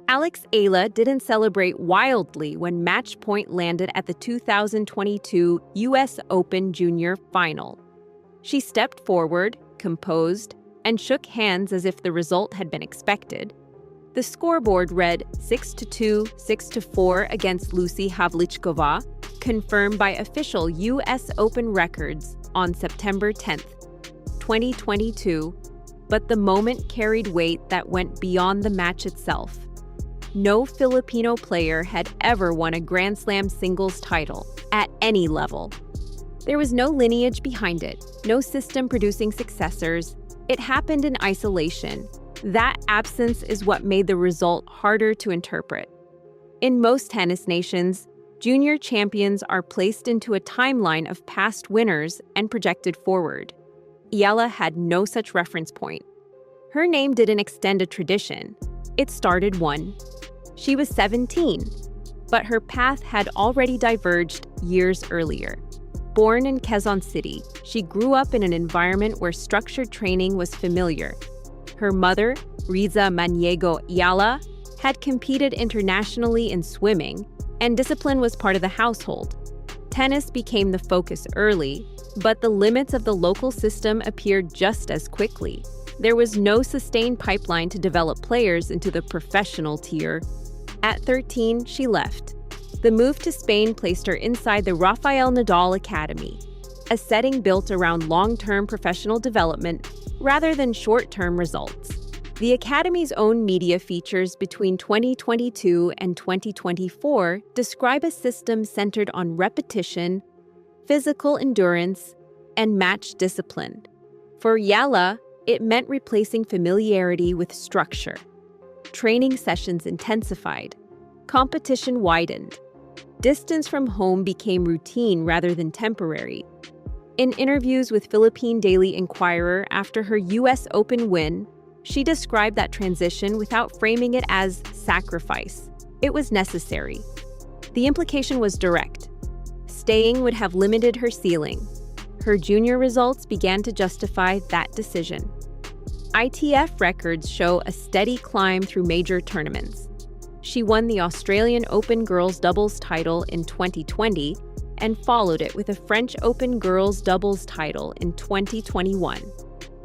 Eala didn't celebrate wildly when match point landed at the 2022 U.S. Open Junior Final. She stepped forward, composed, and shook hands as if the result had been expected. The scoreboard read 6-2, 6-4 against Lucie Havlíčková, confirmed by official U.S. Open records on September 10, 2022, but the moment carried weight that went beyond the match itself. No Filipino player had ever won a Grand Slam singles title at any level. There was no lineage behind it, no system producing successors. It happened in isolation. That absence is what made the result harder to interpret. In most tennis nations, junior champions are placed into a timeline of past winners and projected forward. Eala had no such reference point. Her name didn't extend a tradition. It started one. She was 17, but her path had already diverged years earlier. Born in Quezon City, she grew up in an environment where structured training was familiar. Her mother, Riza Maniego Eala, had competed internationally in swimming, and discipline was part of the household. Tennis became the focus early, but the limits of the local system appeared just as quickly. There was no sustained pipeline to develop players into the professional tier. At 13, she left. The move to Spain placed her inside the Rafael Nadal Academy, a setting built around long-term professional development rather than short-term results. The Academy's own media features between 2022 and 2024 describe a system centered on repetition, physical endurance, and match discipline. For Eala, it meant replacing familiarity with structure. Training sessions intensified. Competition widened. Distance from home became routine rather than temporary. In interviews with Philippine Daily Inquirer after her U.S. Open win, she described that transition without framing it as sacrifice. It was necessary. The implication was direct. Staying would have limited her ceiling. Her junior results began to justify that decision. ITF records show a steady climb through major tournaments. She won the Australian Open girls doubles title in 2020 and followed it with a French Open girls doubles title in 2021.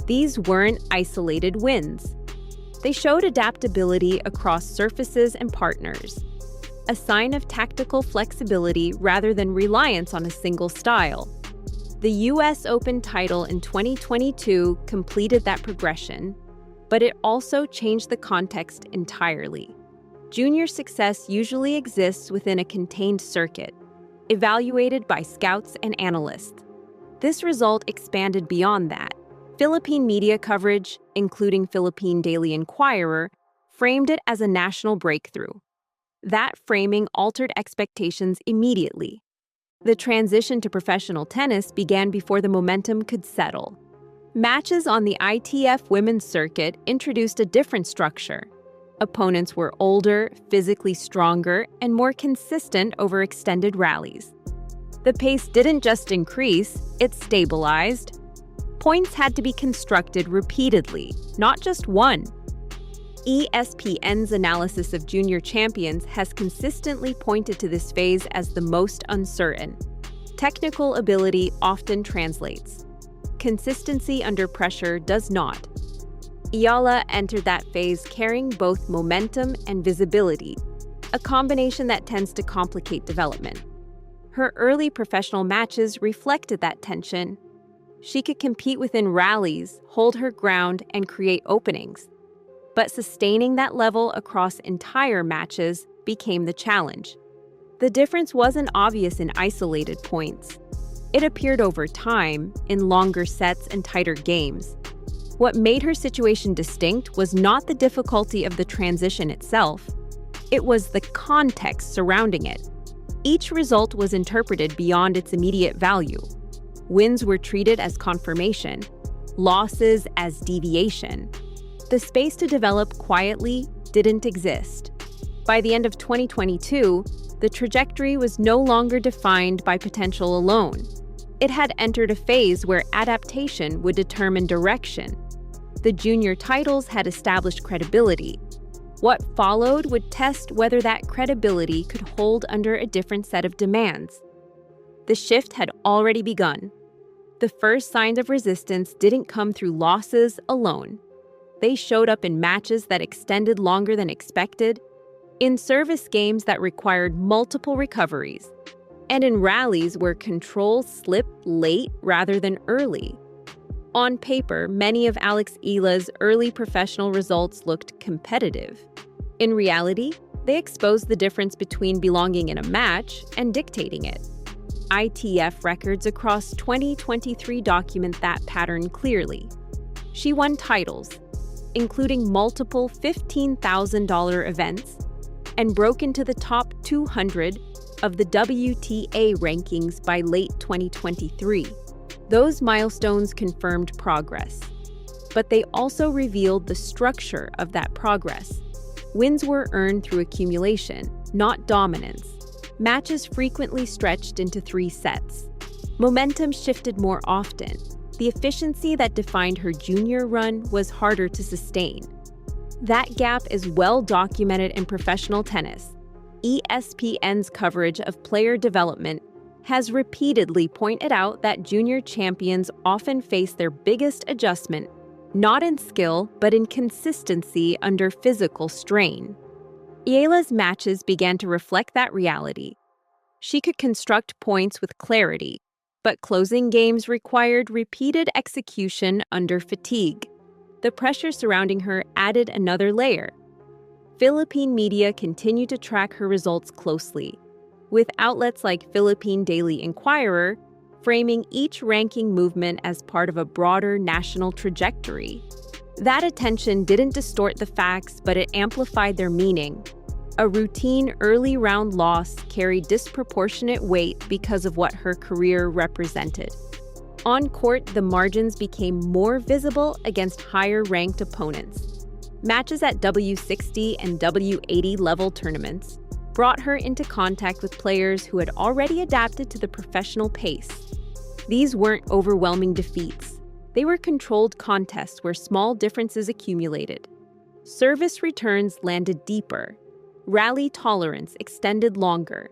These weren't isolated wins. They showed adaptability across surfaces and partners, a sign of tactical flexibility rather than reliance on a single style. The U.S. Open title in 2022 completed that progression, but it also changed the context entirely. Junior success usually exists within a contained circuit, evaluated by scouts and analysts. This result expanded beyond that. Philippine media coverage, including Philippine Daily Inquirer, framed it as a national breakthrough. That framing altered expectations immediately. The transition to professional tennis began before the momentum could settle. Matches on the ITF women's circuit introduced a different structure. Opponents were older, physically stronger, and more consistent over extended rallies. The pace didn't just increase, it stabilized. Points had to be constructed repeatedly, not just one. ESPN's analysis of junior champions has consistently pointed to this phase as the most uncertain. Technical ability often translates. Consistency under pressure does not. Eala entered that phase carrying both momentum and visibility, a combination that tends to complicate development. Her early professional matches reflected that tension. She could compete within rallies, hold her ground, and create openings. But sustaining that level across entire matches became the challenge. The difference wasn't obvious in isolated points. It appeared over time, in longer sets and tighter games. What made her situation distinct was not the difficulty of the transition itself. It was the context surrounding it. Each result was interpreted beyond its immediate value. Wins were treated as confirmation, losses as deviation. The space to develop quietly didn't exist. By the end of 2022, the trajectory was no longer defined by potential alone. It had entered a phase where adaptation would determine direction. The junior titles had established credibility. What followed would test whether that credibility could hold under a different set of demands. The shift had already begun. The first signs of resistance didn't come through losses alone. They showed up in matches that extended longer than expected, in service games that required multiple recoveries, and in rallies where control slipped late rather than early. On paper, many of Eala's early professional results looked competitive. In reality, they exposed the difference between belonging in a match and dictating it. ITF records across 2023 document that pattern clearly. She won titles, including multiple $15,000 events, and broke into the top 200 of the WTA rankings by late 2023. Those milestones confirmed progress, but they also revealed the structure of that progress. Wins were earned through accumulation, not dominance. Matches frequently stretched into 3 sets. Momentum shifted more often. The efficiency that defined her junior run was harder to sustain. That gap is well documented in professional tennis. ESPN's coverage of player development has repeatedly pointed out that junior champions often face their biggest adjustment, not in skill, but in consistency under physical strain. Eala's matches began to reflect that reality. She could construct points with clarity, but closing games required repeated execution under fatigue. The pressure surrounding her added another layer. Philippine media continued to track her results closely, with outlets like Philippine Daily Inquirer framing each ranking movement as part of a broader national trajectory. That attention didn't distort the facts, but it amplified their meaning. A routine early round loss carried disproportionate weight because of what her career represented. On court, the margins became more visible against higher-ranked opponents. Matches at W60 and W80 level tournaments brought her into contact with players who had already adapted to the professional pace. These weren't overwhelming defeats. They were controlled contests where small differences accumulated. Service returns landed deeper. Rally tolerance extended longer.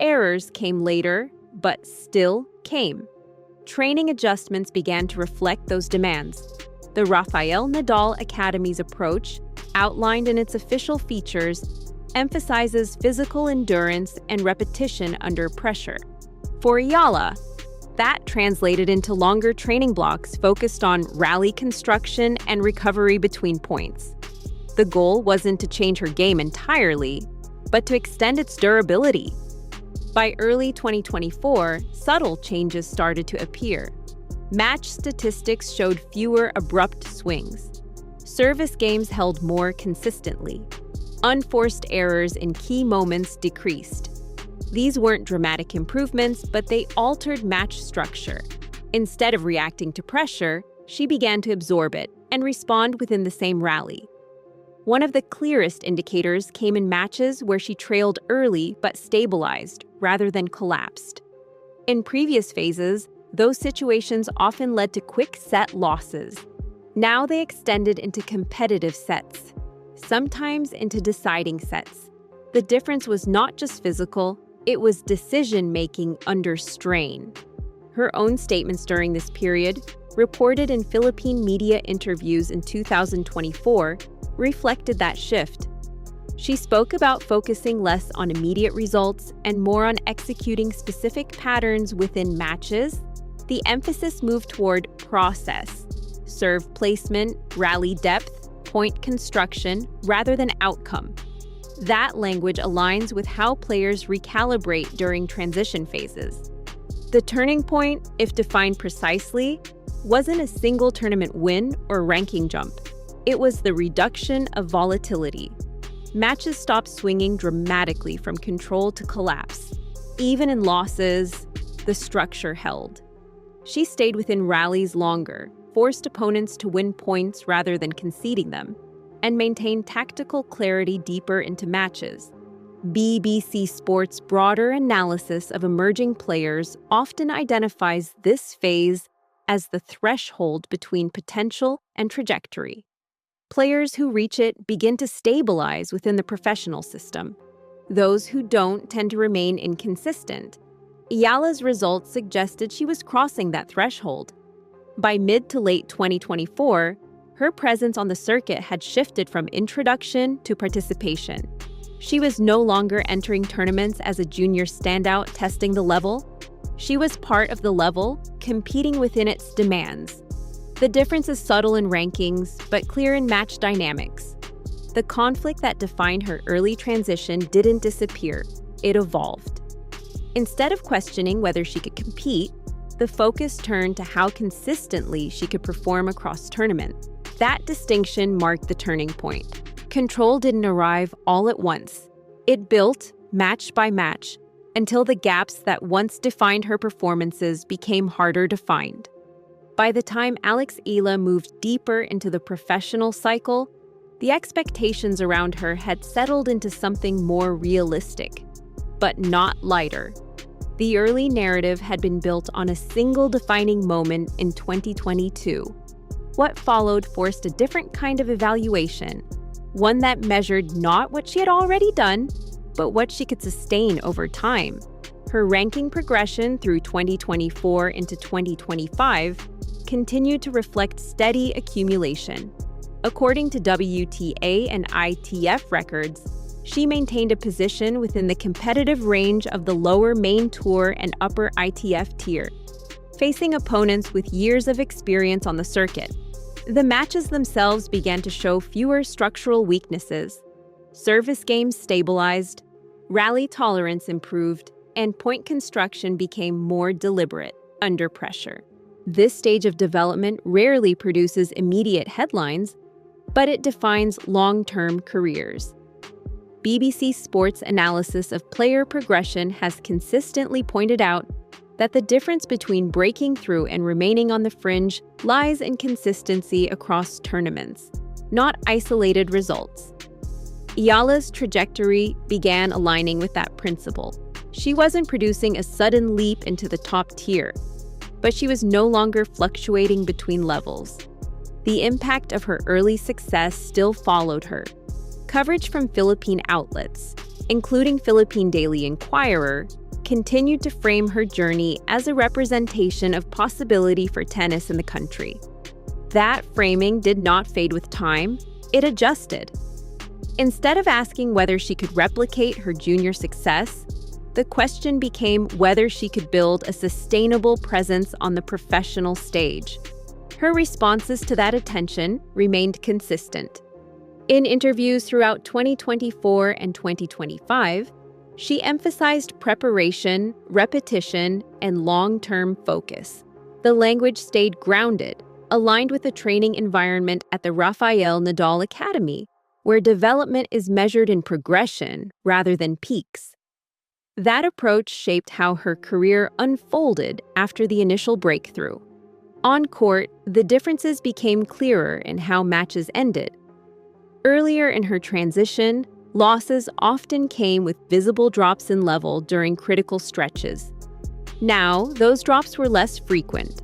Errors came later, but still came. Training adjustments began to reflect those demands. The Rafael Nadal Academy's approach, outlined in its official features, emphasizes physical endurance and repetition under pressure. For Eala, that translated into longer training blocks focused on rally construction and recovery between points. The goal wasn't to change her game entirely, but to extend its durability. By early 2024, subtle changes started to appear. Match statistics showed fewer abrupt swings. Service games held more consistently. Unforced errors in key moments decreased. These weren't dramatic improvements, but they altered match structure. Instead of reacting to pressure, she began to absorb it and respond within the same rally. One of the clearest indicators came in matches where she trailed early but stabilized rather than collapsed. In previous phases, those situations often led to quick set losses. Now they extended into competitive sets, sometimes into deciding sets. The difference was not just physical, it was decision-making under strain. Her own statements during this period, reported in Philippine media interviews in 2024, reflected that shift. She spoke about focusing less on immediate results and more on executing specific patterns within matches. The emphasis moved toward process, serve placement, rally depth, point construction, rather than outcome. That language aligns with how players recalibrate during transition phases. The turning point, if defined precisely, wasn't a single tournament win or ranking jump. It was the reduction of volatility. Matches stopped swinging dramatically from control to collapse. Even in losses, the structure held. She stayed within rallies longer, forced opponents to win points rather than conceding them, and maintained tactical clarity deeper into matches. BBC Sport's broader analysis of emerging players often identifies this phase as the threshold between potential and trajectory. Players who reach it begin to stabilize within the professional system. Those who don't tend to remain inconsistent. Eala's results suggested she was crossing that threshold. By mid to late 2024, her presence on the circuit had shifted from introduction to participation. She was no longer entering tournaments as a junior standout testing the level. She was part of the level, competing within its demands. The difference is subtle in rankings, but clear in match dynamics. The conflict that defined her early transition didn't disappear, it evolved. Instead of questioning whether she could compete, the focus turned to how consistently she could perform across tournaments. That distinction marked the turning point. Control didn't arrive all at once. It built, match by match, until the gaps that once defined her performances became harder to find. By the time Eala moved deeper into the professional cycle, the expectations around her had settled into something more realistic, but not lighter. The early narrative had been built on a single defining moment in 2022. What followed forced a different kind of evaluation, one that measured not what she had already done, but what she could sustain over time. Her ranking progression through 2024 into 2025 continued to reflect steady accumulation. According to WTA and ITF records, she maintained a position within the competitive range of the lower main tour and upper ITF tier, facing opponents with years of experience on the circuit. The matches themselves began to show fewer structural weaknesses. Service games stabilized, rally tolerance improved, and point construction became more deliberate under pressure. This stage of development rarely produces immediate headlines, but it defines long-term careers. BBC Sports analysis of player progression has consistently pointed out that the difference between breaking through and remaining on the fringe lies in consistency across tournaments, not isolated results. Eala's trajectory began aligning with that principle. She wasn't producing a sudden leap into the top tier, but she was no longer fluctuating between levels. The impact of her early success still followed her. Coverage from Philippine outlets, including Philippine Daily Inquirer, continued to frame her journey as a representation of possibility for tennis in the country. That framing did not fade with time, it adjusted. Instead of asking whether she could replicate her junior success, the question became whether she could build a sustainable presence on the professional stage. Her responses to that attention remained consistent. In interviews throughout 2024 and 2025, she emphasized preparation, repetition, and long-term focus. The language stayed grounded, aligned with the training environment at the Rafael Nadal Academy, where development is measured in progression rather than peaks. That approach shaped how her career unfolded after the initial breakthrough. On court, the differences became clearer in how matches ended. Earlier in her transition, losses often came with visible drops in level during critical stretches. Now, those drops were less frequent.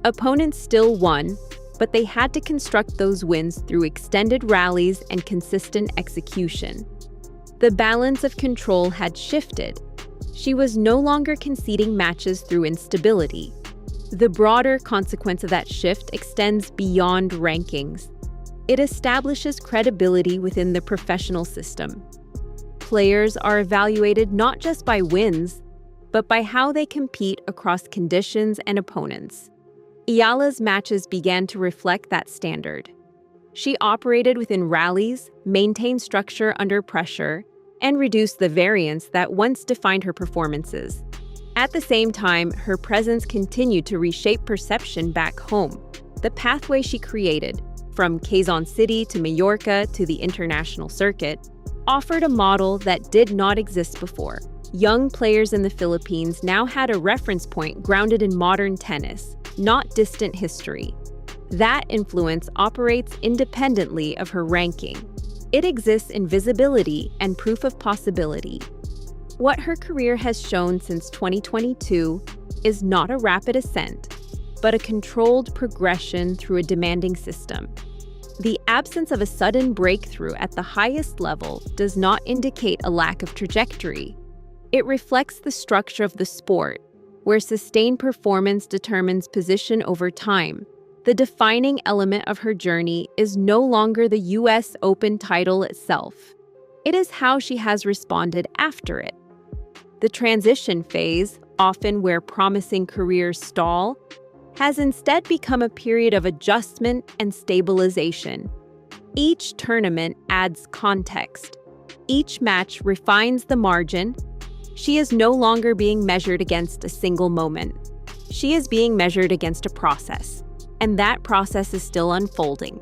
Opponents still won, but they had to construct those wins through extended rallies and consistent execution. The balance of control had shifted. She was no longer conceding matches through instability. The broader consequence of that shift extends beyond rankings. It establishes credibility within the professional system. Players are evaluated not just by wins, but by how they compete across conditions and opponents. Eala's matches began to reflect that standard. She operated within rallies, maintained structure under pressure, and reduced the variance that once defined her performances. At the same time, her presence continued to reshape perception back home. The pathway she created, from Quezon City to Mallorca to the international circuit, offered a model that did not exist before. Young players in the Philippines now had a reference point grounded in modern tennis, not distant history. That influence operates independently of her ranking. It exists in visibility and proof of possibility. What her career has shown since 2022 is not a rapid ascent, but a controlled progression through a demanding system. The absence of a sudden breakthrough at the highest level does not indicate a lack of trajectory. It reflects the structure of the sport, where sustained performance determines position over time. The defining element of her journey is no longer the US Open title itself. It is how she has responded after it. The transition phase, often where promising careers stall, has instead become a period of adjustment and stabilization. Each tournament adds context. Each match refines the margin. She is no longer being measured against a single moment. She is being measured against a process, and that process is still unfolding.